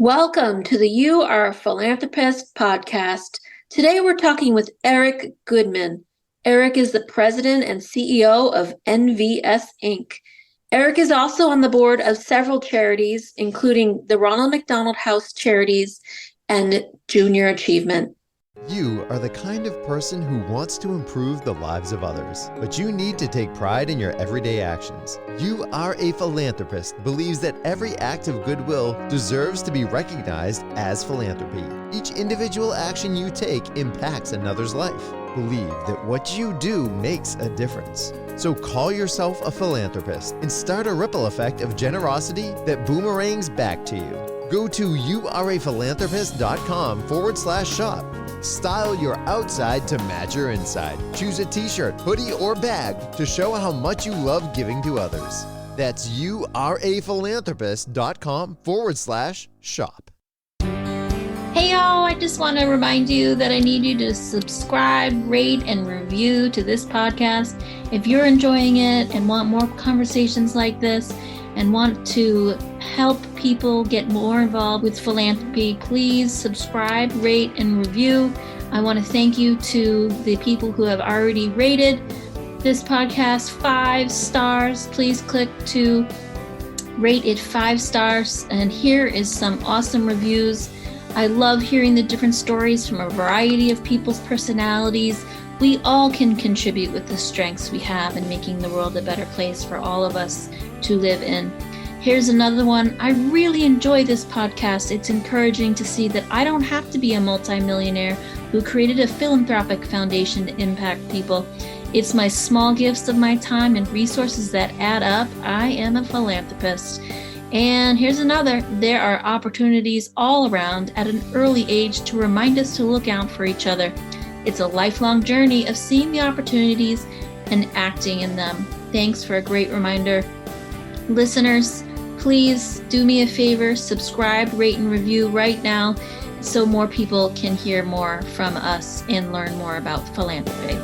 Welcome to the You Are a Philanthropist podcast. Today we're talking with Eric Goodman. Eric is the president and CEO of MVS Inc. Eric is also on the board of several charities, including the Ronald McDonald House Charities and Junior Achievement. You are the kind of person who wants to improve the lives of others, but you need to take pride in your everyday actions. You Are a Philanthropist believes that every act of goodwill deserves to be recognized as philanthropy. Each individual action you take impacts another's life. Believe that what you do makes a difference. So call yourself a philanthropist and start a ripple effect of generosity that boomerangs back to you. Go to youareaphilanthropist.com/shop. Style your outside to match your inside. Choose a t-shirt, hoodie, or bag to show how much you love giving to others. That's youareaphilanthropist.com/shop. Hey y'all, I just want to remind you that I need you to subscribe, rate, and review to this podcast. If you're enjoying it and want more conversations like this and want to help people get more involved with philanthropy, please subscribe, rate, and review. I want to thank you to the people who have already rated this podcast 5 stars. Please click to rate it 5 stars. And here is some awesome reviews. I love hearing the different stories from a variety of people's personalities. We all can contribute with the strengths we have in making the world a better place for all of us to live in. Here's another one. I really enjoy this podcast. It's encouraging to see that I don't have to be a multimillionaire who created a philanthropic foundation to impact people. It's my small gifts of my time and resources that add up. I am a philanthropist. And here's another. There are opportunities all around at an early age to remind us to look out for each other. It's a lifelong journey of seeing the opportunities and acting in them. Thanks for a great reminder. Listeners, please do me a favor, subscribe, rate, and review right now so more people can hear more from us and learn more about philanthropy.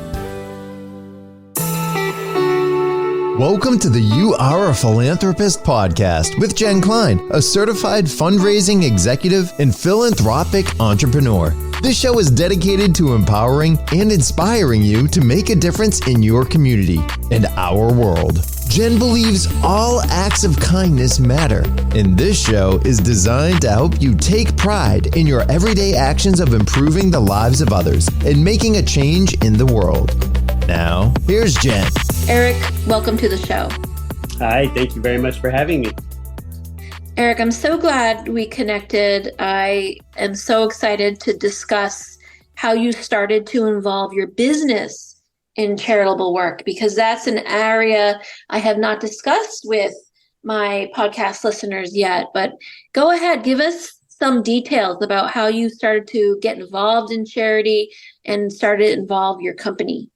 Welcome to the You Are a Philanthropist podcast with Jen Klein, a certified fundraising executive and philanthropic entrepreneur. This show is dedicated to empowering and inspiring you to make a difference in your community and our world. Jen believes all acts of kindness matter, and this show is designed to help you take pride in your everyday actions of improving the lives of others and making a change in the world. Now, here's Jen. Eric, welcome to the show. Hi, thank you very much for having me. Eric, I'm so glad we connected. I am so excited to discuss how you started to involve your business in charitable work, because that's an area I have not discussed with my podcast listeners yet. But go ahead, give us some details about how you started to get involved in charity and started to involve your company.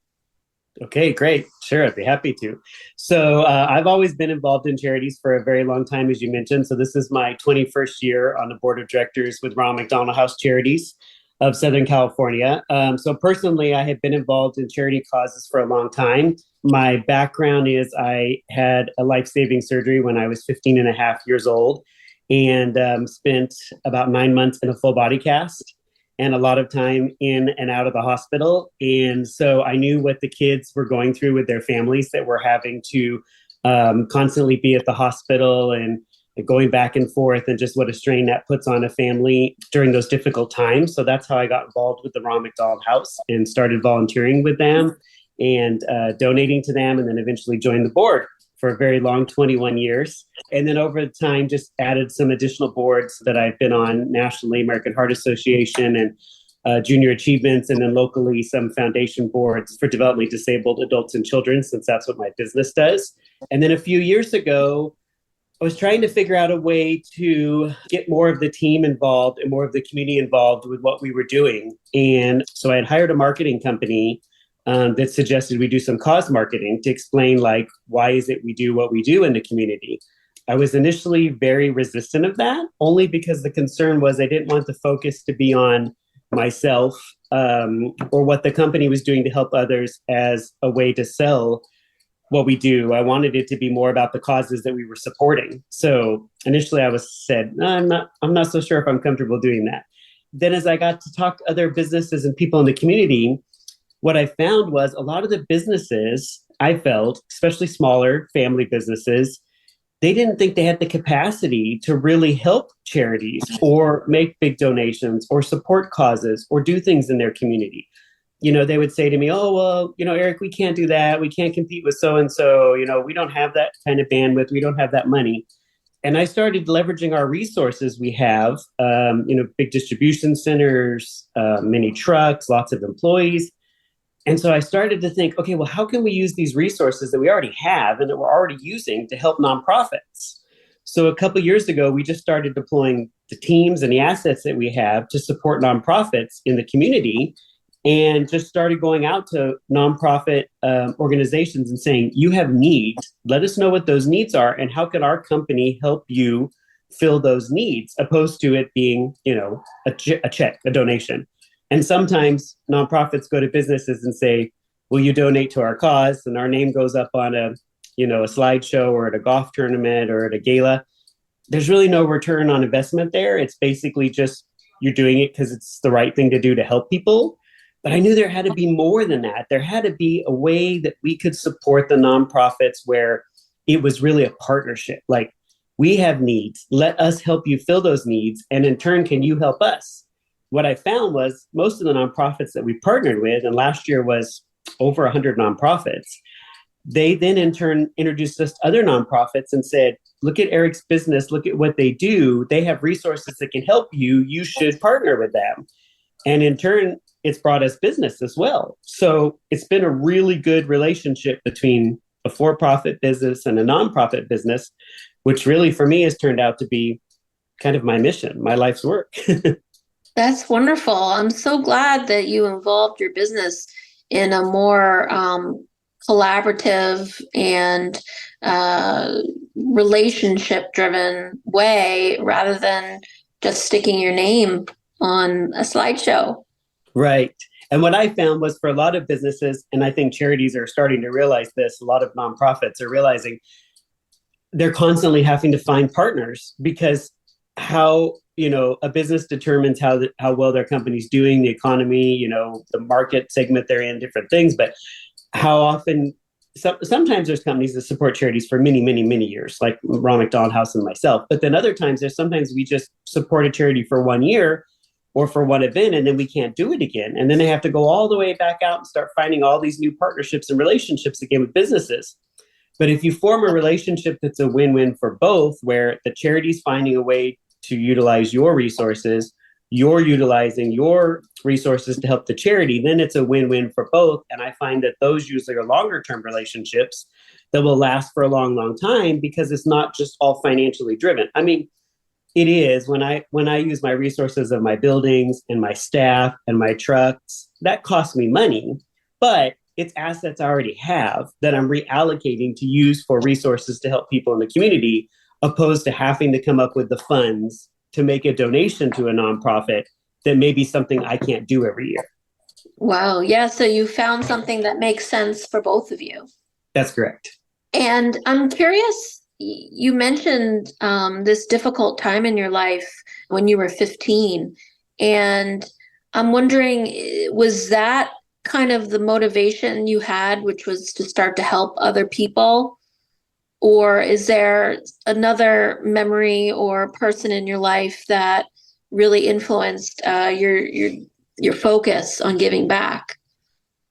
Okay, great. Sure, I'd be happy to. So I've always been involved in charities for a very long time, as you mentioned. So this is my 21st year on the board of directors with Ronald McDonald House Charities of Southern California. So personally, I have been involved in charity causes for a long time. My background is I had a life-saving surgery when I was 15 and a half years old and spent about 9 months in a full body cast and a lot of time in and out of the hospital. And so I knew what the kids were going through with their families that were having to constantly be at the hospital and going back and forth, and just what a strain that puts on a family during those difficult times. So that's how I got involved with the Ronald McDonald House and started volunteering with them and donating to them, and then eventually joined the board for a very long 21 years. And then over time, just added some additional boards that I've been on nationally, American Heart Association and Junior Achievements, and then locally some foundation boards for developmentally disabled adults and children, since that's what my business does. And then a few years ago, I was trying to figure out a way to get more of the team involved and more of the community involved with what we were doing. And so I had hired a marketing company that suggested we do some cause marketing to explain, like, why is it we do what we do in the community? I was initially very resistant of that, only because the concern was I didn't want the focus to be on myself or what the company was doing to help others as a way to sell what we do. I wanted it to be more about the causes that we were supporting. So initially I said, no, I'm not so sure if I'm comfortable doing that. Then as I got to talk to other businesses and people in the community, what I found was a lot of the businesses I felt, especially smaller family businesses, they didn't think they had the capacity to really help charities or make big donations or support causes or do things in their community. They would say to me, oh, well, Eric, we can't do that. We can't compete with so-and-so. We don't have that kind of bandwidth. We don't have that money. And I started leveraging our resources we have, big distribution centers, many trucks, lots of employees. And so I started to think, okay, well, how can we use these resources that we already have and that we're already using to help nonprofits? So a couple of years ago, we just started deploying the teams and the assets that we have to support nonprofits in the community, and just started going out to nonprofit organizations and saying, you have needs. Let us know what those needs are, and how can our company help you fill those needs, opposed to it being, a check, a donation. And sometimes nonprofits go to businesses and say, will you donate to our cause? And our name goes up on a slideshow or at a golf tournament or at a gala. There's really no return on investment there. It's basically just you're doing it because it's the right thing to do to help people. But I knew there had to be more than that. There had to be a way that we could support the nonprofits where it was really a partnership. Like, we have needs. Let us help you fill those needs. And in turn, can you help us? What I found was most of the nonprofits that we partnered with, and last year was over 100 nonprofits, they then in turn introduced us to other nonprofits and said, look at Eric's business, look at what they do. They have resources that can help you. You should partner with them. And in turn, it's brought us business as well. So it's been a really good relationship between a for-profit business and a nonprofit business, which really for me has turned out to be kind of my mission, my life's work. That's wonderful. I'm so glad that you involved your business in a more collaborative and relationship-driven way, rather than just sticking your name on a slideshow. Right. And what I found was, for a lot of businesses, and I think charities are starting to realize this, a lot of nonprofits are realizing they're constantly having to find partners, because how a business determines how well their company's doing, the economy, the market segment they're in, different things. But how often, sometimes there's companies that support charities for many, many, many years, like Ronald McDonald House and myself. But then other times, sometimes we just support a charity for 1 year or for one event, and then we can't do it again. And then they have to go all the way back out and start finding all these new partnerships and relationships again with businesses. But if you form a relationship that's a win-win for both, where the charity's finding a way to utilize your resources, you're utilizing your resources to help the charity, then it's a win-win for both. And I find that those usually are longer-term relationships that will last for a long, long time, because it's not just all financially driven. I mean, it is. When I use my resources of my buildings and my staff and my trucks, that costs me money, but it's assets I already have that I'm reallocating to use for resources to help people in the community, opposed to having to come up with the funds to make a donation to a nonprofit that may be something I can't do every year. Wow. Yeah. So you found something that makes sense for both of you. That's correct. And I'm curious, you mentioned this difficult time in your life when you were 15. And I'm wondering, was that kind of the motivation you had, which was to start to help other people? Or is there another memory or person in your life that really influenced your focus on giving back?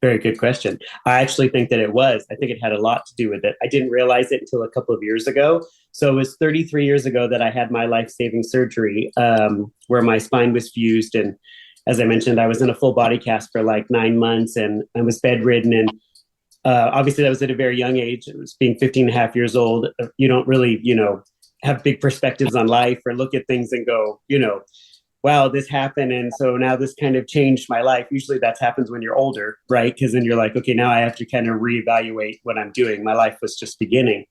Very good question. I actually think that it was. I think it had a lot to do with it. I didn't realize it until a couple of years ago. So it was 33 years ago that I had my life-saving surgery, where my spine was fused. And as I mentioned, I was in a full body cast for like 9 months, and I was bedridden. And obviously that was at a very young age. It was being 15 and a half years old. You don't really, have big perspectives on life or look at things and go, wow, this happened. And so now this kind of changed my life. Usually that happens when you're older, right? Because then you're like, okay, now I have to kind of reevaluate what I'm doing. My life was just beginning.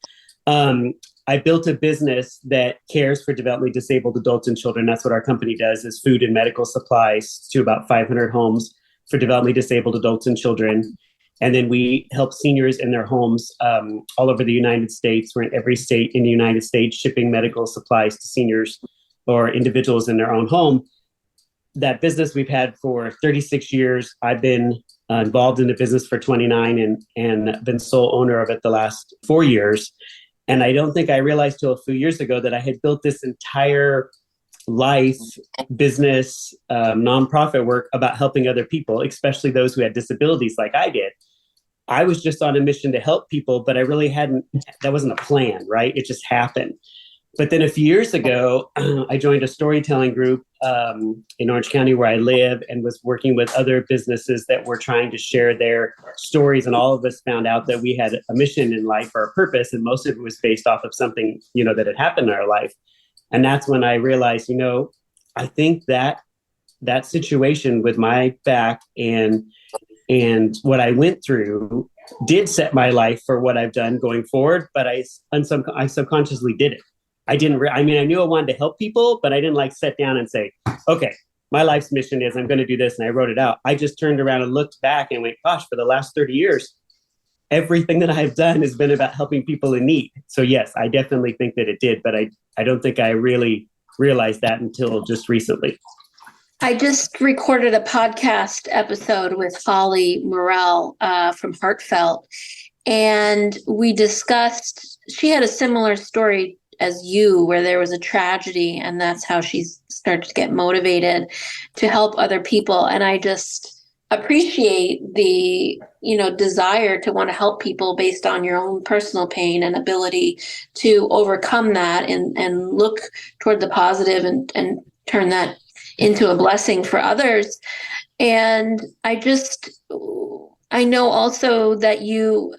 I built a business that cares for developmentally disabled adults and children. That's what our company does, is food and medical supplies to about 500 homes for developmentally disabled adults and children. And then we help seniors in their homes all over the United States. We're in every state in the United States, shipping medical supplies to seniors or individuals in their own home. That business we've had for 36 years. I've been involved in the business for 29 and been sole owner of it the last 4 years. And I don't think I realized till a few years ago that I had built this entire life, business, nonprofit work about helping other people, especially those who had disabilities like I did. I was just on a mission to help people, but I really that wasn't a plan, right? It just happened. But then a few years ago, I joined a storytelling group in Orange County where I live and was working with other businesses that were trying to share their stories. And all of us found out that we had a mission in life or a purpose. And most of it was based off of something, that had happened in our life. And that's when I realized, I think that situation with my back and what I went through did set my life for what I've done going forward. But I subconsciously did it. I knew I wanted to help people, but I didn't sit down and say, okay, my life's mission is I'm going to do this. And I wrote it out. I just turned around and looked back and went, gosh, for the last 30 years, everything that I've done has been about helping people in need. So yes, I definitely think that it did, but I don't think I really realized that until just recently. I just recorded a podcast episode with Holly Morell from Heartfelt, and we discussed, she had a similar story as you, where there was a tragedy, and that's how she started to get motivated to help other people. And I just appreciate the, desire to want to help people based on your own personal pain and ability to overcome that and look toward the positive and turn that into a blessing for others. And I know also that you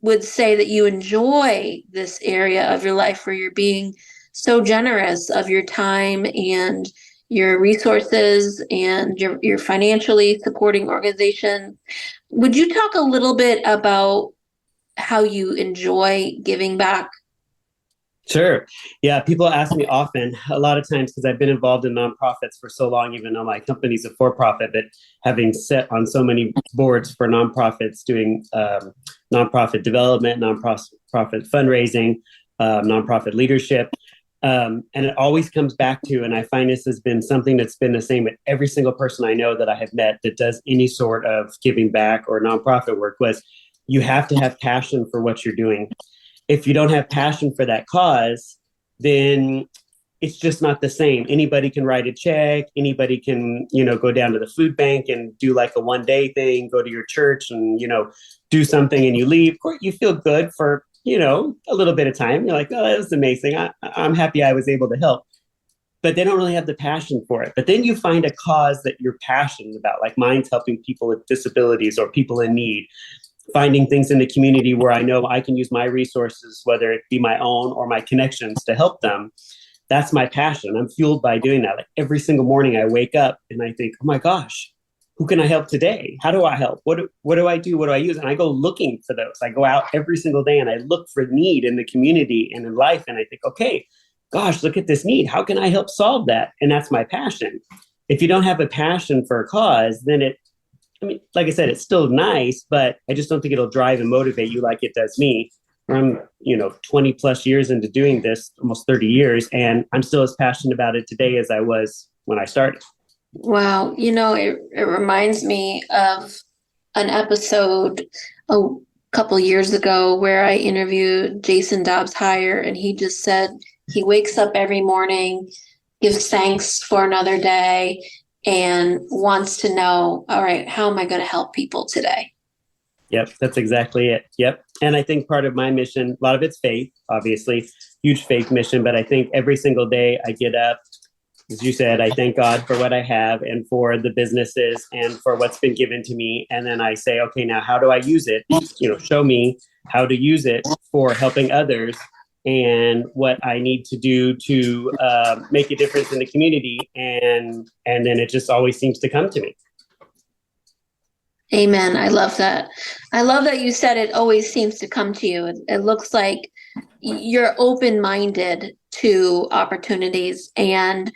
would say that you enjoy this area of your life where you're being so generous of your time and your resources and your financially supporting organization. Would you talk a little bit about how you enjoy giving back? Sure. Yeah. People ask me often, a lot of times, because I've been involved in nonprofits for so long, even though my company's a for-profit, but having sat on so many boards for nonprofits, doing nonprofit development, nonprofit fundraising, nonprofit leadership. And it always comes back to, and I find this has been something that's been the same with every single person I know that I have met that does any sort of giving back or nonprofit work, was you have to have passion for what you're doing. If you don't have passion for that cause, then it's just not the same. Anybody can write a check. Anybody can, go down to the food bank and do a one-day thing, go to your church and, do something and you leave. You feel good for, a little bit of time. You're like, oh, that was amazing. I'm happy I was able to help. But they don't really have the passion for it. But then you find a cause that you're passionate about, like mine's helping people with disabilities or people in need. Finding things in the community where I know I can use my resources, whether it be my own or my connections, to help them. That's my passion. I'm fueled by doing that. Every single morning I wake up and I think, oh my gosh, who can I help today? How do I help? What do I do? What do I use? And I go looking for those. I go out every single day and I look for need in the community and in life. And I think, okay, gosh, look at this need. How can I help solve that? And that's my passion. If you don't have a passion for a cause, then like I said, it's still nice, but I just don't think it'll drive and motivate you like it does me. I'm, 20 plus years into doing this, almost 30 years, and I'm still as passionate about it today as I was when I started. Wow. It reminds me of an episode a couple years ago where I interviewed Jason Dobbs-Hire, and he just said he wakes up every morning, gives thanks for another day, and wants to know, all right, how am I going to help people today? Yep, that's exactly it. Yep. And I think part of my mission, a lot of it's faith, obviously, huge faith mission, but I think every single day I get up, as you said, I thank God for what I have and for the businesses and for what's been given to me. And then I say, okay, now how do I use it? Show me how to use it for helping others and what I need to do to make a difference in the community. And then it just always seems to come to me. Amen. I love that. I love that you said it always seems to come to you. It looks like you're open-minded to opportunities. And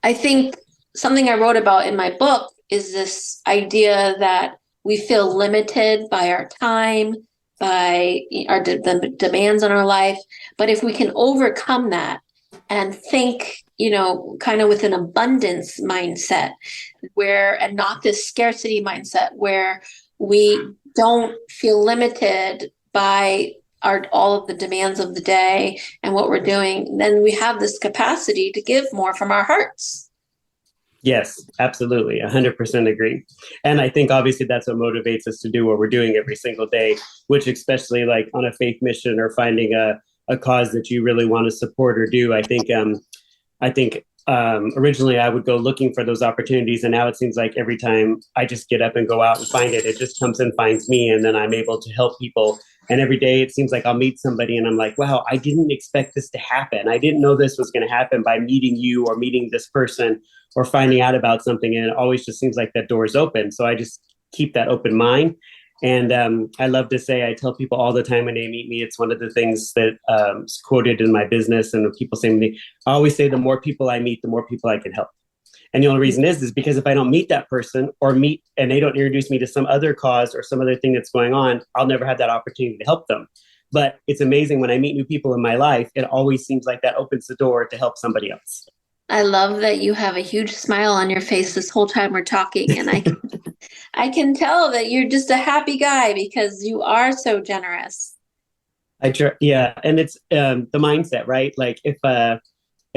I think something I wrote about in my book is this idea that we feel limited by our time, by the demands on our life. But if we can overcome that and think, kind of with an abundance mindset and not this scarcity mindset where we don't feel limited by all of the demands of the day and what we're doing, then we have this capacity to give more from our hearts. Yes, absolutely. 100% agree. And I think obviously that's what motivates us to do what we're doing every single day, which especially like on a faith mission or finding a cause that you really want to support or do. I think originally I would go looking for those opportunities. And now it seems like every time I just get up and go out and find it, it just comes and finds me. And then I'm able to help people. And every day it seems like I'll meet somebody and I'm like, wow, I didn't expect this to happen. I didn't know this was going to happen by meeting you or meeting this person or finding out about something. And it always just seems like that door is open. So I just keep that open mind. And I love to say, I tell people all the time when they meet me, it's one of the things that is quoted in my business. And people say to me, I always say, the more people I meet, the more people I can help. And the only reason is because if I don't meet that person and they don't introduce me to some other cause or some other thing that's going on, I'll never have that opportunity to help them. But it's amazing when I meet new people in my life, it always seems like that opens the door to help somebody else. I love that you have a huge smile on your face this whole time we're talking. And I can tell that you're just a happy guy because you are so generous. Yeah. And it's the mindset, right? Like if I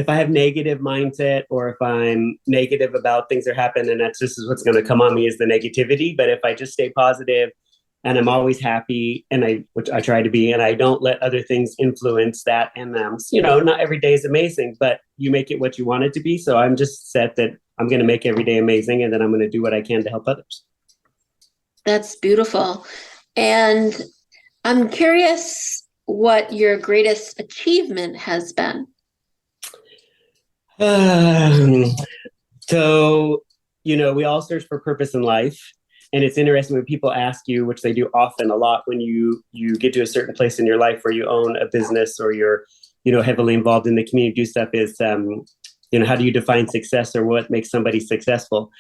have negative mindset or if I'm negative about things that happen, and this is what's going to come on me is the negativity. But if I just stay positive and I'm always happy, which I try to be, and I don't let other things influence that. And not every day is amazing, but you make it what you want it to be. So I'm just set that I'm going to make every day amazing, and then I'm going to do what I can to help others. That's beautiful. And I'm curious what your greatest achievement has been. So, we all search for purpose in life. And it's interesting when people ask you, which they do often a lot, when you get to a certain place in your life where you own a business or you're, heavily involved in the community, do stuff is, how do you define success or what makes somebody successful?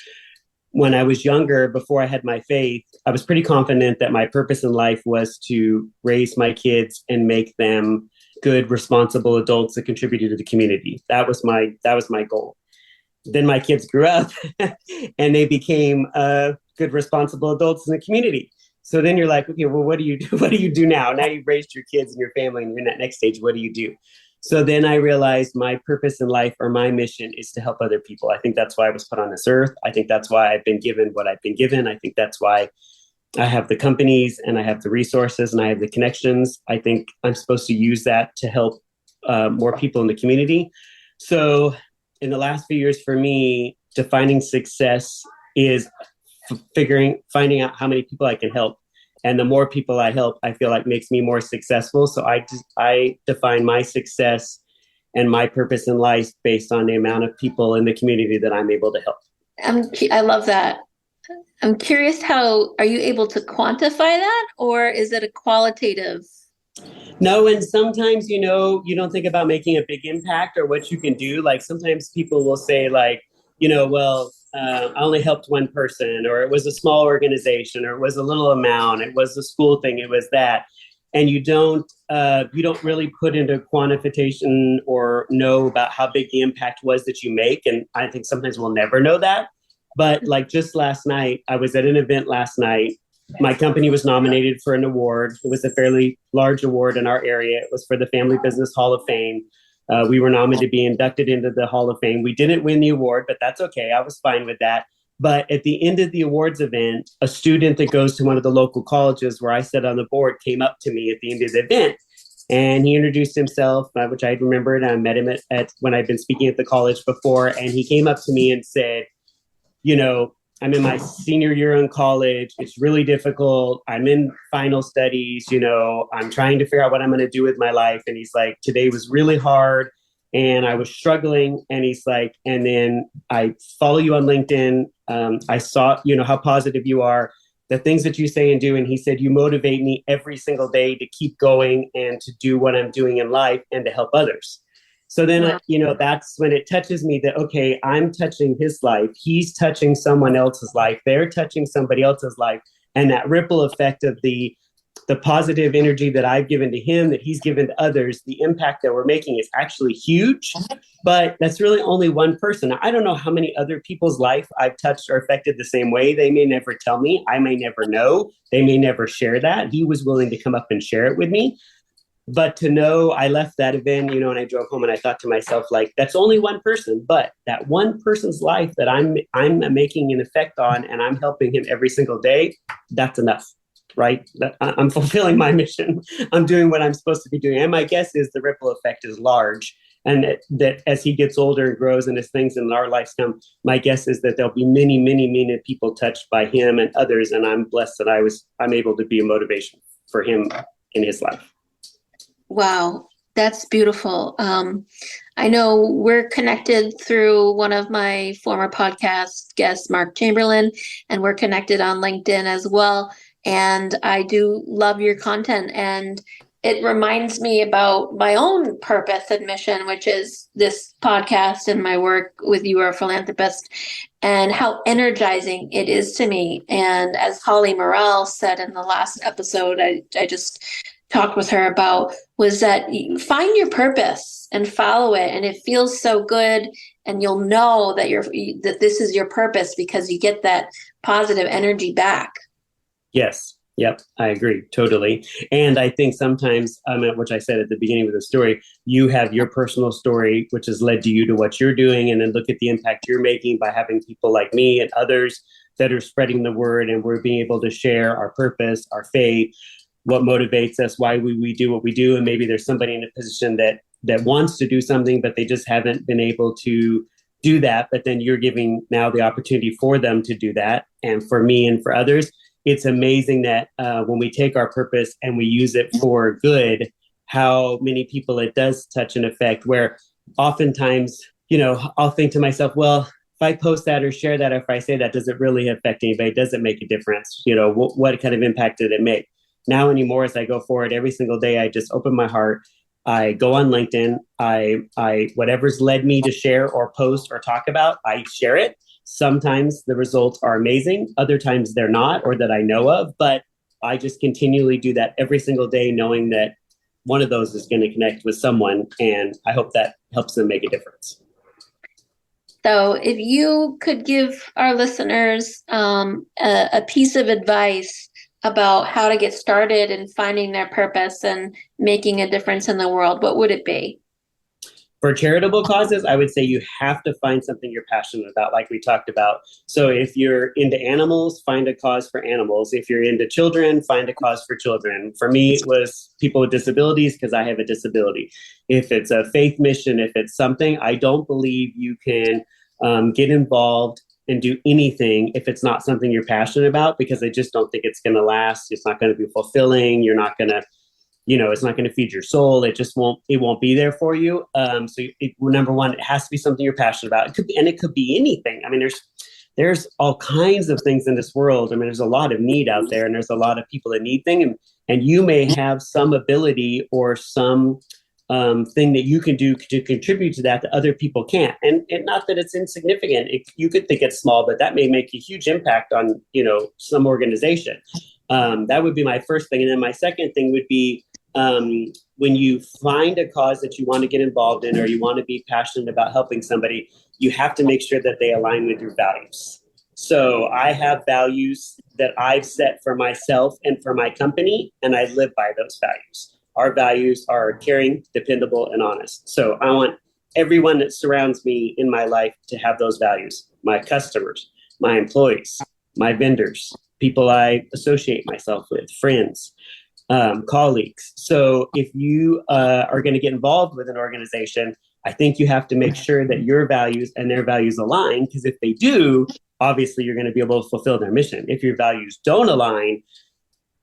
When I was younger, before I had my faith, I was pretty confident that my purpose in life was to raise my kids and make them good, responsible adults that contributed to the community. That was my goal. Then my kids grew up and they became good, responsible adults in the community. So then you're like, okay, well, what do you do? What do you do now? Now you've raised your kids and your family and you're in that next stage. What do you do? So then I realized my purpose in life or my mission is to help other people. I think that's why I was put on this earth. I think that's why I've been given what I've been given. I think that's why I have the companies and I have the resources and I have the connections. I think I'm supposed to use that to help more people in the community. So in the last few years for me, defining success is finding out how many people I can help. And the more people I help, I feel like makes me more successful. So I define my success and my purpose in life based on the amount of people in the community that I'm able to help. I love that. I'm curious, are you able to quantify that, or is it a qualitative? No, and sometimes, you don't think about making a big impact or what you can do. Like sometimes people will say like, I only helped one person, or it was a small organization, or it was a little amount, it was a school thing, it was that. And you don't really put into quantification or know about how big the impact was that you make. And I think sometimes we'll never know that. But like just last night, I was at an event last night. My company was nominated for an award. It was a fairly large award in our area. It was for the Family Business Hall of Fame. We were nominated to be inducted into the Hall of Fame. We didn't win the award, but that's okay. I was fine with that. But at the end of the awards event, a student that goes to one of the local colleges where I sit on the board came up to me at the end of the event. And he introduced himself, which I remembered. I met him at when I'd been speaking at the college before. And he came up to me and said, I'm in my senior year in college. It's really difficult. I'm in final studies. I'm trying to figure out what I'm going to do with my life. And he's like, today was really hard and I was struggling. And he's like, and then I follow you on LinkedIn. I saw, how positive you are, the things that you say and do. And he said, you motivate me every single day to keep going and to do what I'm doing in life and to help others. So then, that's when it touches me that, okay, I'm touching his life. He's touching someone else's life. They're touching somebody else's life. And that ripple effect of the positive energy that I've given to him, that he's given to others, the impact that we're making is actually huge. But that's really only one person. I don't know how many other people's life I've touched or affected the same way. They may never tell me. I may never know. They may never share that. He was willing to come up and share it with me. But to know, I left that event, and I drove home and I thought to myself, like, that's only one person, but that one person's life that I'm making an effect on, and I'm helping him every single day, that's enough. Right? I'm fulfilling my mission. I'm doing what I'm supposed to be doing. And my guess is the ripple effect is large. And that as he gets older and grows and as things in our lives come, my guess is that there'll be many, many, many people touched by him and others. And I'm blessed that I'm able to be a motivation for him in his life. Wow, that's beautiful. I know we're connected through one of my former podcast guests, Mark Chamberlain, and we're connected on LinkedIn as well. And I do love your content, and it reminds me about my own purpose and mission, which is this podcast and my work with You Are a Philanthropist, and how energizing it is to me. And as Holly Morrell said in the last episode, I just talked with her about, was that you find your purpose and follow it, and it feels so good, and you'll know that this is your purpose because you get that positive energy back. Yes. Yep. I agree. Totally. And I think sometimes, which I said at the beginning of the story, you have your personal story, which has led to you to what you're doing. And then look at the impact you're making by having people like me and others that are spreading the word. And we're being able to share our purpose, our faith, what motivates us, why we do what we do. And maybe there's somebody in a position that wants to do something, but they just haven't been able to do that. But then you're giving now the opportunity for them to do that. And for me and for others, it's amazing that when we take our purpose and we use it for good, how many people it does touch and affect, where oftentimes, I'll think to myself, well, if I post that or share that, or if I say that, does it really affect anybody? Does it make a difference? What kind of impact did it make? Now anymore, as I go forward every single day, I just open my heart. I go on LinkedIn. I whatever's led me to share or post or talk about, I share it. Sometimes the results are amazing. Other times they're not, or that I know of. But I just continually do that every single day, knowing that one of those is going to connect with someone. And I hope that helps them make a difference. So if you could give our listeners a piece of advice about how to get started in finding their purpose and making a difference in the world, what would it be? For charitable causes, I would say you have to find something you're passionate about, like we talked about. So if you're into animals, find a cause for animals. If you're into children, find a cause for children. For me, it was people with disabilities because I have a disability. If it's a faith mission, if it's something, I don't believe you can get involved and do anything if it's not something you're passionate about, because I just don't think it's going to last. It's not going to be fulfilling. You're not going to it's not going to feed your soul. It won't be there for you. Number one, it has to be something you're passionate about. It could be anything. I mean, there's all kinds of things in this world. I mean, there's a lot of need out there, and there's a lot of people that need things. And you may have some ability or some thing that you can do to contribute to that other people can't. And not that it's insignificant. You could think it's small, but that may make a huge impact on, some organization. That would be my first thing. And then my second thing would be, when you find a cause that you want to get involved in, or you want to be passionate about helping somebody, you have to make sure that they align with your values. So I have values that I've set for myself and for my company, and I live by those values. Our values are caring, dependable, and honest. So I want everyone that surrounds me in my life to have those values. My customers, my employees, my vendors, people I associate myself with, friends, colleagues. So if you are going to get involved with an organization, I think you have to make sure that your values and their values align, because if they do, obviously you're going to be able to fulfill their mission. If your values don't align,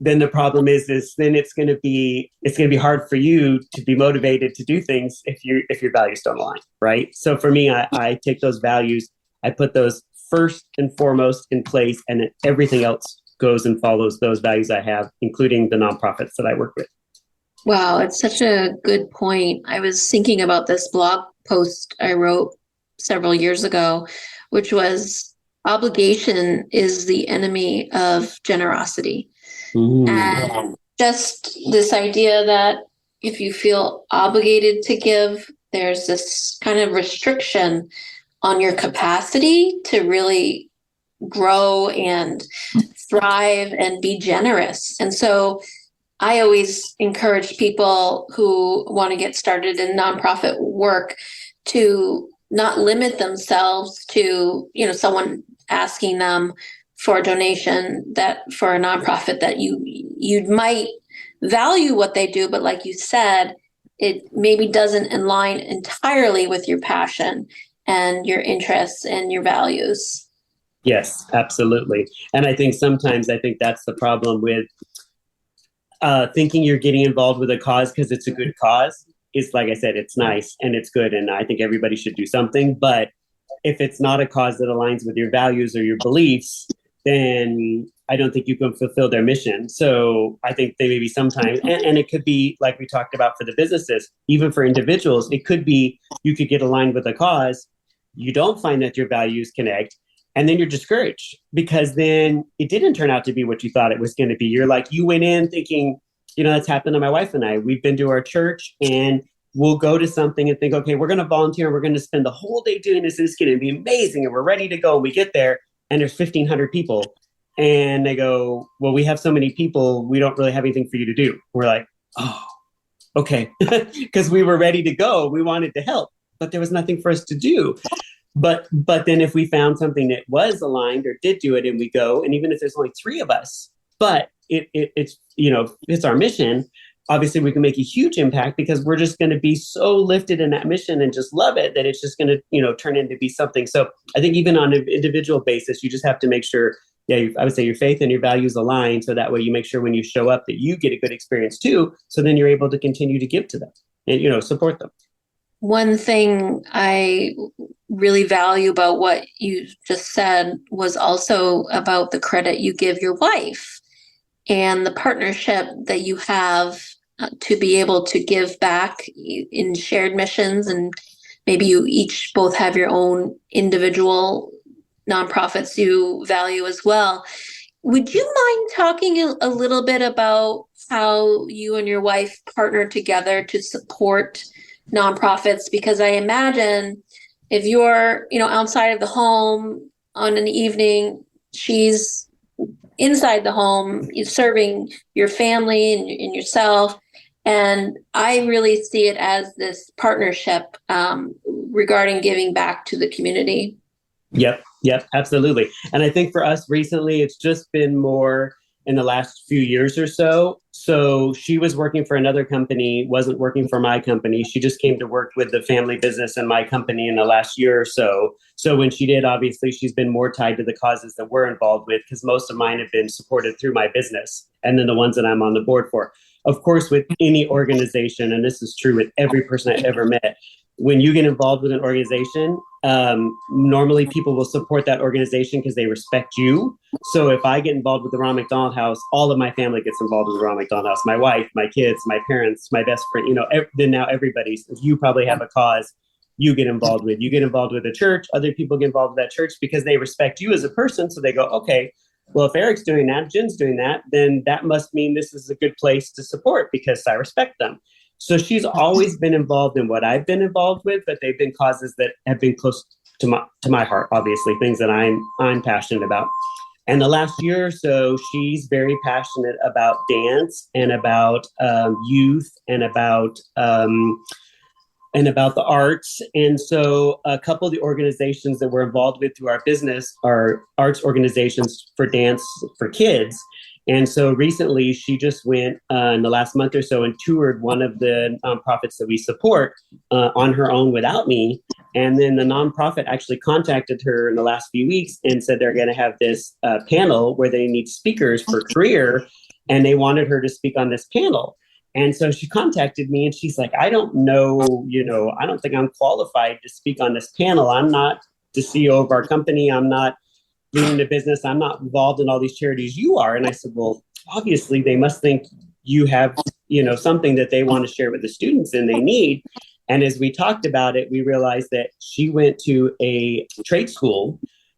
then the problem is then it's going to be hard for you to be motivated to do things if your values don't align, right? So for me, I take those values, I put those first and foremost in place, and then everything else goes and follows those values I have, including the nonprofits that I work with. Wow, it's such a good point. I was thinking about this blog post I wrote several years ago, which was obligation is the enemy of generosity. Mm. And just this idea that if you feel obligated to give, there's this kind of restriction on your capacity to really grow and thrive and be generous. And so I always encourage people who want to get started in nonprofit work to not limit themselves to, someone asking them for a donation that for a nonprofit that you might value what they do, but like you said, it maybe doesn't align entirely with your passion and your interests and your values. Yes, absolutely. And I think sometimes that's the problem with thinking you're getting involved with a cause because it's a good cause. It's like I said, it's nice and it's good. And I think everybody should do something. But if it's not a cause that aligns with your values or your beliefs, then I don't think you can fulfill their mission. So I think they maybe sometimes, and it could be like we talked about for the businesses, even for individuals, it could be you could get aligned with a cause. You don't find that your values connect. And then you're discouraged because then it didn't turn out to be what you thought it was going to be. You're like, you went in thinking, that's happened to my wife and I. We've been to our church and we'll go to something and think, okay, we're going to volunteer and we're going to spend the whole day doing this. It's going to be amazing. And we're ready to go. And we get there and there's 1,500 people. And they go, well, we have so many people. We don't really have anything for you to do. We're like, oh, okay. Because we were ready to go. We wanted to help, but there was nothing for us to do. But then if we found something that was aligned or did do it and we go, and even if there's only 3 of us, but it's our mission, obviously we can make a huge impact because we're just going to be so lifted in that mission and just love it that it's just going to, turn into be something. So I think even on an individual basis, you just have to make sure, I would say your faith and your values align. So that way you make sure when you show up that you get a good experience too. So then you're able to continue to give to them and, support them. One thing I really value about what you just said was also about the credit you give your wife and the partnership that you have to be able to give back in shared missions. And maybe you each both have your own individual nonprofits you value as well. Would you mind talking a little bit about how you and your wife partner together to support nonprofits? Because I imagine if you're, outside of the home on an evening, she's inside the home, serving your family and yourself. And I really see it as this partnership regarding giving back to the community. Yep, absolutely. And I think for us recently, it's just been more in the last few years or so. So she was working for another company, wasn't working for my company. She just came to work with the family business and my company in the last year or so. So when she did, obviously, she's been more tied to the causes that we're involved with because most of mine have been supported through my business and then the ones that I'm on the board for. Of course, with any organization, and this is true with every person I've ever met, when you get involved with an organization, normally people will support that organization because they respect you. So if I get involved with the Ronald McDonald House, all of my family gets involved with the Ronald McDonald House. My wife, my kids, my parents, my best friend, then now everybody's, if you probably have a cause you get involved with. You get involved with the church, other people get involved with that church because they respect you as a person. So they go, okay, well, if Eric's doing that, Jen's doing that, then that must mean this is a good place to support because I respect them. So she's always been involved in what I've been involved with, but they've been causes that have been close to my heart, obviously, things that I'm passionate about. And the last year or so, she's very passionate about dance and about youth and about the arts. And so a couple of the organizations that we're involved with through our business are arts organizations for dance for kids. And so recently she just went in the last month or so and toured one of the nonprofits that we support on her own without me. And then the nonprofit actually contacted her in the last few weeks and said they're going to have this panel where they need speakers for career. And they wanted her to speak on this panel. And so she contacted me and she's like, I don't know, I don't think I'm qualified to speak on this panel. I'm not the CEO of our company. I'm not leading the business. I'm not involved in all these charities you are. And I said, well, obviously they must think you have, something that they want to share with the students and they need. And as we talked about it, we realized that she went to a trade school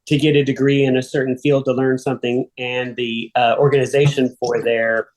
to get a degree in a certain field to learn something, and the organization for their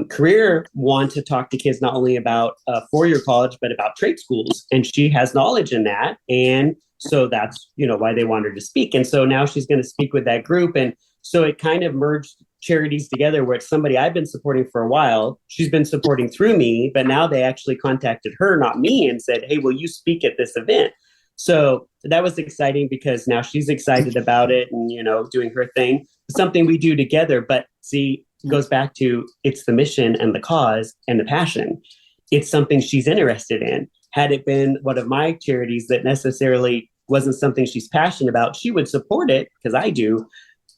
career want to talk to kids not only about four-year college, but about trade schools. And she has knowledge in that. And so that's, why they want her to speak. And so now she's going to speak with that group. And so it kind of merged charities together, where it's somebody I've been supporting for a while. She's been supporting through me, but now they actually contacted her, not me, and said, hey, will you speak at this event? So that was exciting, because now she's excited about it and, doing her thing. It's something we do together. But see, it goes back to, it's the mission and the cause and the passion. It's something she's interested in. Had it been one of my charities that necessarily wasn't something she's passionate about, she would support it, because I do,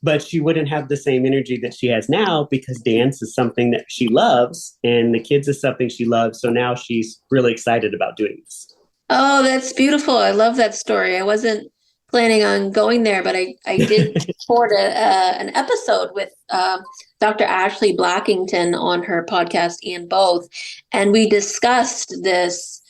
but she wouldn't have the same energy that she has now, because dance is something that she loves and the kids is something she loves. So now she's really excited about doing this. Oh, that's beautiful. I love that story. I wasn't planning on going there, but I did record an episode with Dr. Ashley Blackington on her podcast, and both. And we discussed this,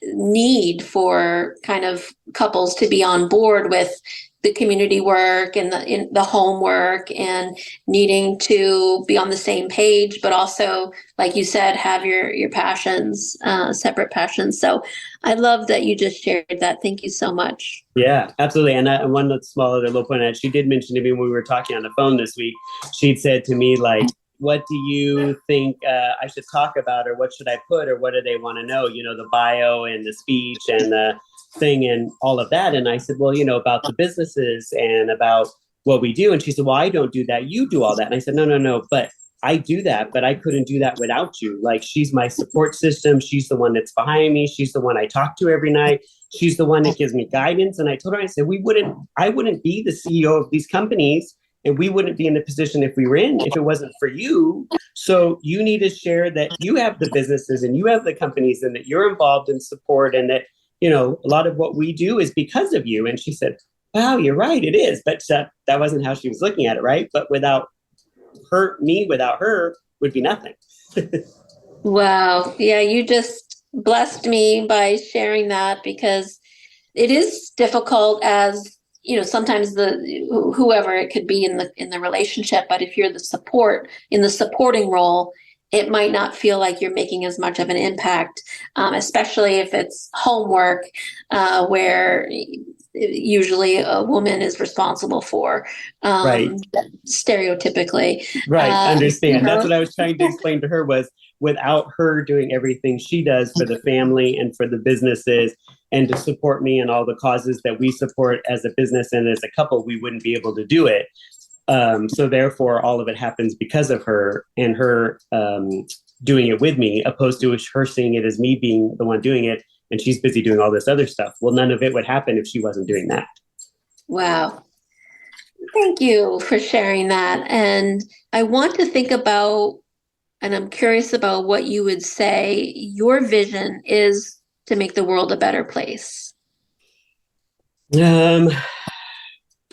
need for kind of couples to be on board with the community work and the homework, and needing to be on the same page, but also, like you said, have your passions, separate passions. So I love that you just shared that. Thank you so much. Yeah, absolutely. And one small other little point, she did mention to me when we were talking on the phone this week, she'd said to me, like, what do you think I should talk about, or what should I put, or what do they want to know? The bio and the speech and the thing and all of that. And I said, well, about the businesses and about what we do. And she said, well, I don't do that. You do all that. And I said, no, but I do that, but I couldn't do that without you. Like, she's my support system. She's the one that's behind me. She's the one I talk to every night. She's the one that gives me guidance. And I told her, I said, I wouldn't be the CEO of these companies, and we wouldn't be in the position if it wasn't for you. So you need to share that you have the businesses and you have the companies, and that you're involved in support, and that, a lot of what we do is because of you. And she said, wow, you're right, it is. But that wasn't how she was looking at it, right? But without her would be nothing. Wow. Yeah, you just blessed me by sharing that, because it is difficult as, sometimes whoever it could be in the relationship, but if you're the supporting role, it might not feel like you're making as much of an impact, especially if it's homework, where usually a woman is responsible for, right. Stereotypically. Right, understand. That's what I was trying to explain to her, was without her doing everything she does for the family and for the businesses, and to support me and all the causes that we support as a business and as a couple, we wouldn't be able to do it. So therefore, all of it happens because of her, and her doing it with me, opposed to her seeing it as me being the one doing it, and she's busy doing all this other stuff. Well, none of it would happen if she wasn't doing that. Wow. Thank you for sharing that. And I want to think about, and I'm curious about what you would say your vision is to make the world a better place.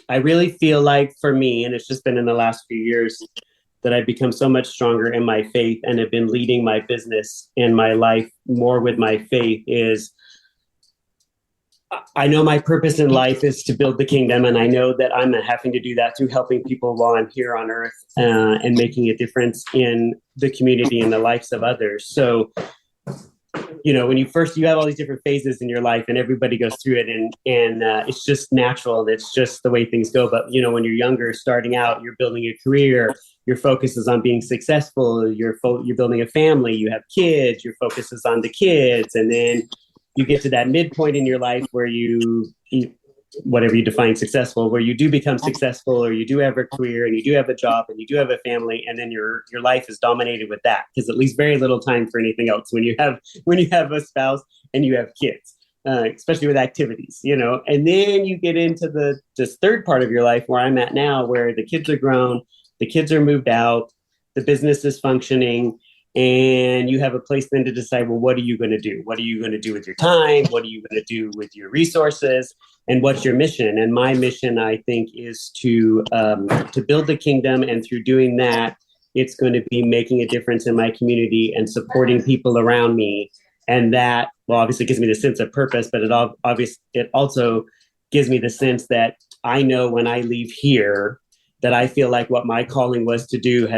I really feel like, for me, and it's just been in the last few years, that I've become so much stronger in my faith, and have been leading my business and my life more with my faith, is I know my purpose in life is to build the kingdom. And I know that I'm having to do that through helping people while I'm here on earth, and making a difference in the community and the lives of others. So, when you have all these different phases in your life, and everybody goes through it, and it's just natural, and it's just the way things go. But, when you're younger, starting out, you're building a career, your focus is on being successful, you're building a family, you have kids, your focus is on the kids. And then you get to that midpoint in your life where whatever you define successful, where you do become successful, or you do have a career, and you do have a job, and you do have a family, and then your life is dominated with that, because it leaves very little time for anything else when you have a spouse and you have kids, especially with activities, and then you get into this third part of your life, where I'm at now, where the kids are grown, the kids are moved out, the business is functioning, and you have a place then to decide, well, what are you going to do? What are you going to do with your time? What are you going to do with your resources? And what's your mission? And my mission, I think, is to build the kingdom. And through doing that, it's going to be making a difference in my community and supporting people around me. And that, well, obviously gives me the sense of purpose, but it also gives me the sense that I know when I leave here that I feel like what my calling was to do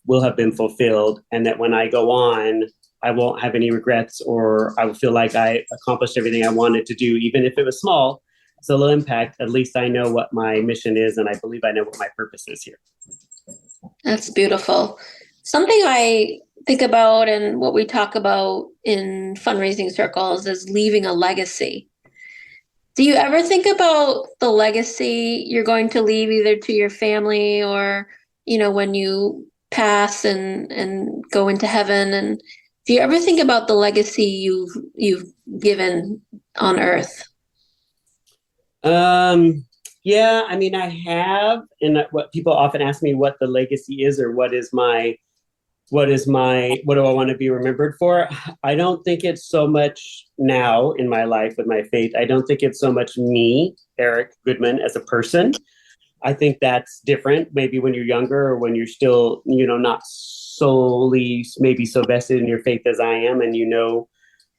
will have been fulfilled, and that when I go on, I won't have any regrets, or I will feel like I accomplished everything I wanted to do, even if it was small. It's a low impact. At least I know what my mission is, and I believe I know what my purpose is here. That's beautiful. Something I think about and what we talk about in fundraising circles is leaving a legacy. Do you ever think about the legacy you're going to leave either to your family or, when you pass and go into heaven? And do you ever think about the legacy you've given on earth? Yeah, I mean, I have, and what people often ask me what the legacy is, or what do I want to be remembered for? I don't think it's so much now in my life with my faith. I don't think it's so much me, Eric Goodman, as a person. I think that's different maybe when you're younger, or when you're still, not solely maybe so vested in your faith as I am, and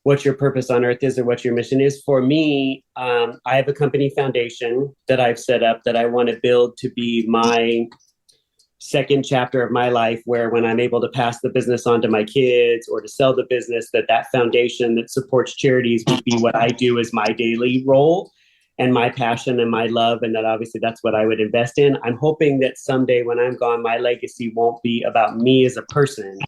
what your purpose on earth is or what your mission is. For me, I have a company foundation that I've set up that I want to build to be my second chapter of my life, where when I'm able to pass the business on to my kids or to sell the business, that foundation that supports charities would be what I do as my daily role and my passion and my love. And that obviously that's what I would invest in. I'm hoping that someday when I'm gone, my legacy won't be about me as a person.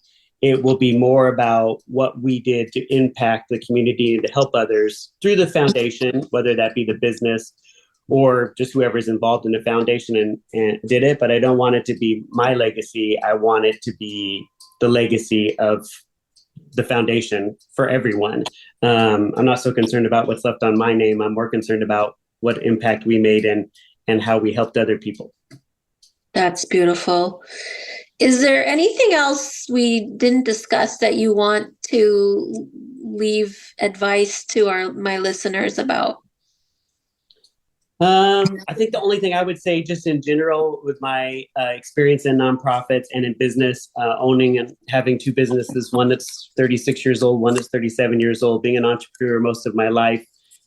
It will be more about what we did to impact the community and to help others through the foundation, whether that be the business or just whoever's involved in the foundation and did it. But I don't want it to be my legacy. I want it to be the legacy of the foundation for everyone. I'm not so concerned about what's left on my name. I'm more concerned about what impact we made and how we helped other people. That's beautiful. Is there anything else we didn't discuss that you want to leave advice to my listeners about? I think the only thing I would say, just in general, with my experience in nonprofits and in business, owning and having two businesses, one that's 36 years old, one that's 37 years old, being an entrepreneur most of my life,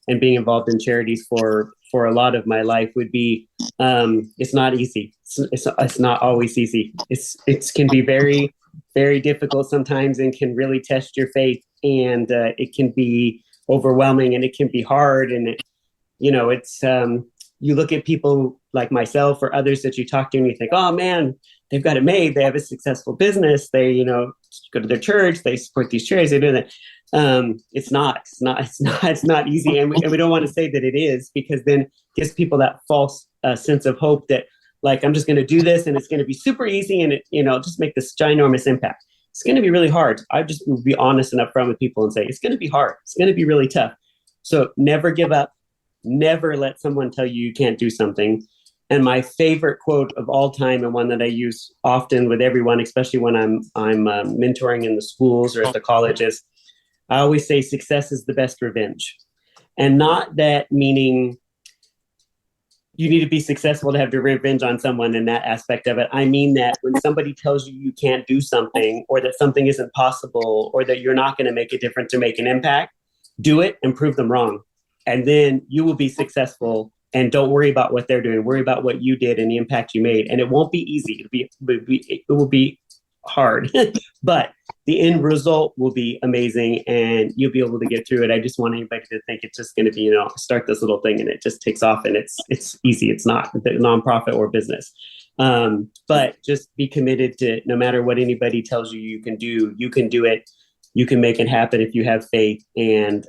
and being involved in charities for a lot of my life, would be it's not easy. It's not always easy. It can be very, very difficult sometimes, and can really test your faith, and it can be overwhelming, and it can be hard, and it's you look at people like myself or others that you talk to, and you think, oh man, they've got it made. They have a successful business. They go to their church. They support these charities. They do that. It's not easy, and we don't want to say that it is, because then it gives people that false sense of hope that, like, I'm just going to do this and it's going to be super easy, and it just make this ginormous impact. It's going to be really hard. I just will be honest and upfront with people and say it's going to be hard. It's going to be really tough. So never give up. Never let someone tell you can't do something. And my favorite quote of all time, and one that I use often with everyone, especially when I'm mentoring in the schools or at the colleges, I always say success is the best revenge. And not that meaning you need to be successful to have to revenge on someone in that aspect of it. I mean that when somebody tells you you can't do something, or that something isn't possible, or that you're not going to make a difference or make an impact, do it and prove them wrong. And then you will be successful, and don't worry about what they're doing. Worry about what you did and the impact you made. And it won't be easy. It will be hard, but the end result will be amazing, and you'll be able to get through it. I just want anybody to think it's just going to be, start this little thing and it just takes off, and it's easy. It's not nonprofit or business. But just be committed to, no matter what anybody tells you can do it. You can make it happen if you have faith, and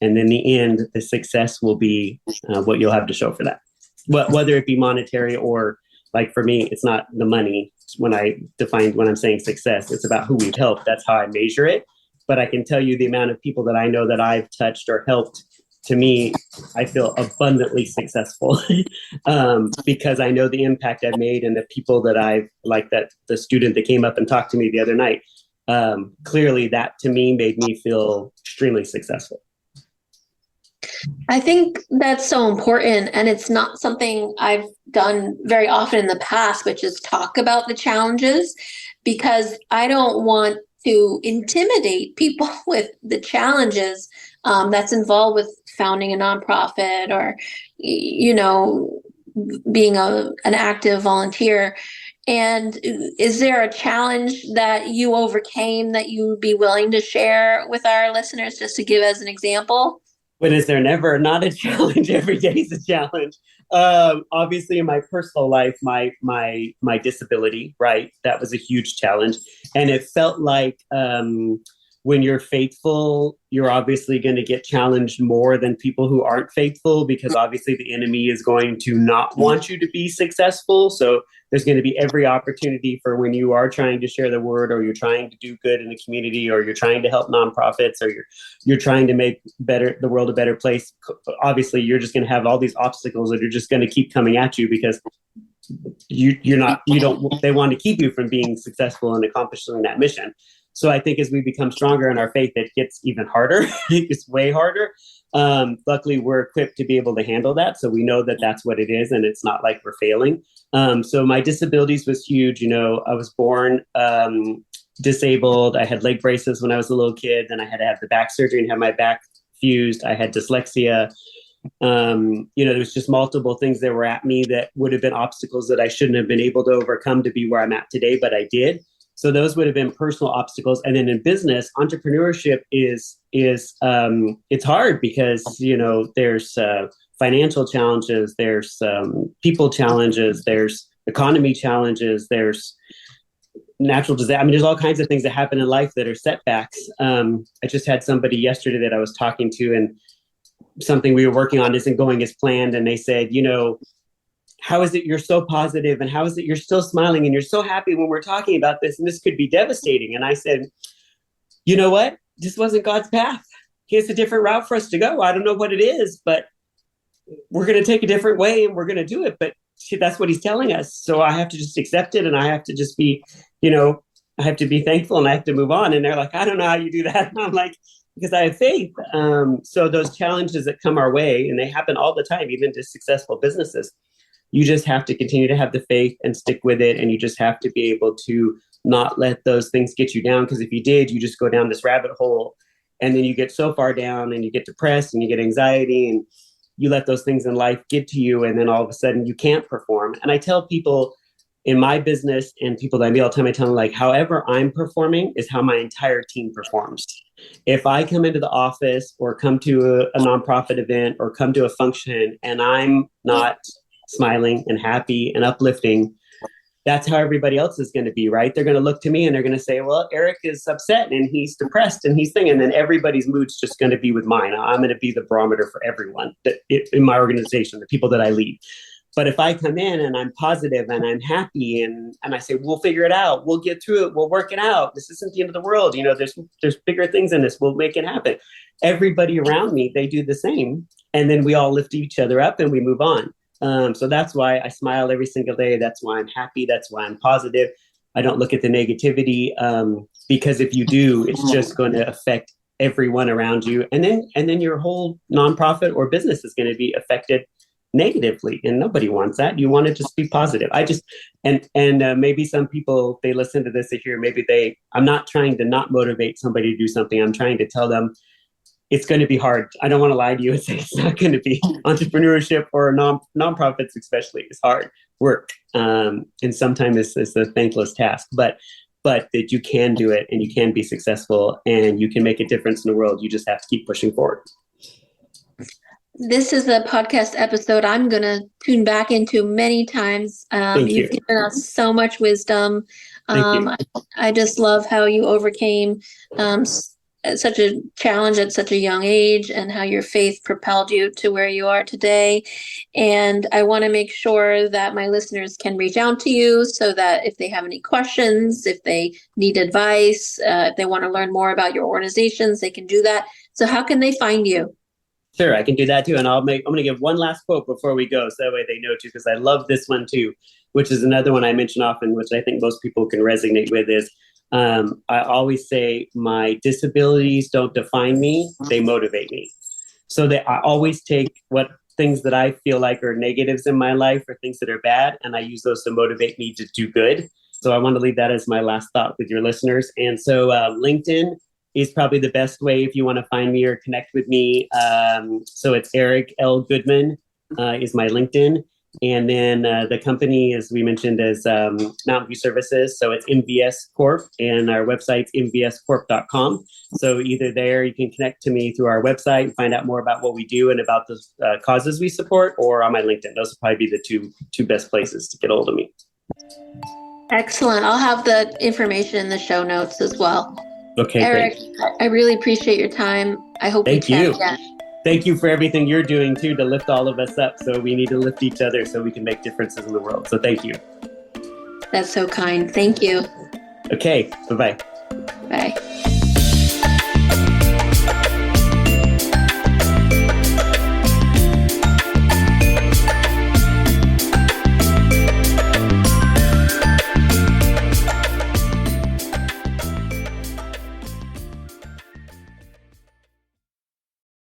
in the end, the success will be what you'll have to show for that. Whether it be monetary, or, like for me, it's not the money. When I'm saying success, it's about who we've helped. That's how I measure it. But I can tell you the amount of people that I know that I've touched or helped. To me, I feel abundantly successful because I know the impact I've made, and the people that the student that came up and talked to me the other night. Clearly that to me made me feel extremely successful. I think that's so important, and it's not something I've done very often in the past, which is talk about the challenges, because I don't want to intimidate people with the challenges that's involved with founding a nonprofit or, being an active volunteer. And is there a challenge that you overcame that you would be willing to share with our listeners, just to give as an example? But is there never not a challenge? Every day is a challenge. Obviously, in my personal life, my disability, right? That was a huge challenge, and it felt like when you're faithful, you're obviously going to get challenged more than people who aren't faithful, because obviously the enemy is going to not want you to be successful. So there's going to be every opportunity for when you are trying to share the word, or you're trying to do good in the community, or you're trying to help nonprofits, or you're trying to make the world a better place. Obviously, you're just going to have all these obstacles that are just going to keep coming at you, because they want to keep you from being successful and accomplishing that mission. So I think as we become stronger in our faith, it gets even harder. It's way harder. Luckily, we're equipped to be able to handle that. So we know that that's what it is, and it's not like we're failing. So my disabilities was huge. I was born disabled. I had leg braces when I was a little kid. Then I had to have the back surgery and have my back fused. I had dyslexia. There was just multiple things that were at me that would have been obstacles that I shouldn't have been able to overcome to be where I'm at today, but I did. So those would have been personal obstacles. And then in business, entrepreneurship is it's hard because, there's financial challenges, there's people challenges, there's economy challenges, there's natural disaster. I mean, there's all kinds of things that happen in life that are setbacks. I just had somebody yesterday that I was talking to, and something we were working on isn't going as planned. And they said, how is it you're so positive, and how is it you're still smiling and you're so happy when we're talking about this, and this could be devastating? And I said, you know what? This wasn't God's path. He has a different route for us to go. I don't know what it is, but we're going to take a different way and we're going to do it. But that's what he's telling us. So I have to just accept it, and I have to just be, I have to be thankful, and I have to move on. And they're like, I don't know how you do that. And I'm like, because I have faith. So those challenges that come our way, and they happen all the time, even to successful businesses, you just have to continue to have the faith and stick with it. And you just have to be able to not let those things get you down. Because if you did, you just go down this rabbit hole, and then you get so far down and you get depressed and you get anxiety, and you let those things in life get to you. And then all of a sudden you can't perform. And I tell people in my business, and people that I meet all the time, I tell them, like, however I'm performing is how my entire team performs. If I come into the office or come to a nonprofit event or come to a function and I'm not smiling and happy and uplifting, that's how everybody else is going to be, right? They're going to look to me and they're going to say, well, Eric is upset and he's depressed and he's thinking, and then everybody's mood's just going to be with mine. I'm going to be the barometer for everyone in my organization, the people that I lead. But if I come in and I'm positive and I'm happy and I say, we'll figure it out, we'll get through it, we'll work it out, this isn't the end of the world, there's bigger things in this, we'll make it happen. Everybody around me, they do the same. And then we all lift each other up and we move on. So that's why I smile every single day. That's why I'm happy. That's why I'm positive. I don't look at the negativity, because if you do, it's just going to affect everyone around you. And then your whole nonprofit or business is going to be affected negatively, and nobody wants that. You want to just be positive. Maybe some people, they listen to this, they hear, I'm not trying to not motivate somebody to do something. I'm trying to tell them it's going to be hard. I don't want to lie to you and say it's not going to be. Entrepreneurship or nonprofits especially is hard work. And sometimes it's a thankless task, but that you can do it and you can be successful and you can make a difference in the world. You just have to keep pushing forward. This is a podcast episode I'm going to tune back into many times. You've given us so much wisdom. I just love how you overcame such a challenge at such a young age, and how your faith propelled you to where you are today. And I want to make sure that my listeners can reach out to you, so that if they have any questions, if they need advice, if they want to learn more about your organizations, they can do that. So how can they find you? Sure, I can do that too. And I'm going to give one last quote before we go, so that way they know too, because I love this one too, which is another one I mention often, which I think most people can resonate with, is I always say, my disabilities don't define me, they motivate me. So that I always take what things that I feel like are negatives in my life or things that are bad, and I use those to motivate me to do good. So I want to leave that as my last thought with your listeners. And so LinkedIn, is probably the best way if you want to find me or connect with me. So it's Eric L. Goodman is my LinkedIn. And then the company, as we mentioned, is Mountain View Services. So it's MVS Corp, and our website's mvscorp.com. So either there, you can connect to me through our website and find out more about what we do and about the causes we support, or on my LinkedIn. Those will probably be the two best places to get a hold of me. Excellent. I'll have the information in the show notes as well. Okay, Eric, great. I really appreciate your time. I hope we chat again. Thank you for everything you're doing, too, to lift all of us up. So we need to lift each other so we can make differences in the world. So thank you. That's so kind. Thank you. Okay. Bye-bye. Bye.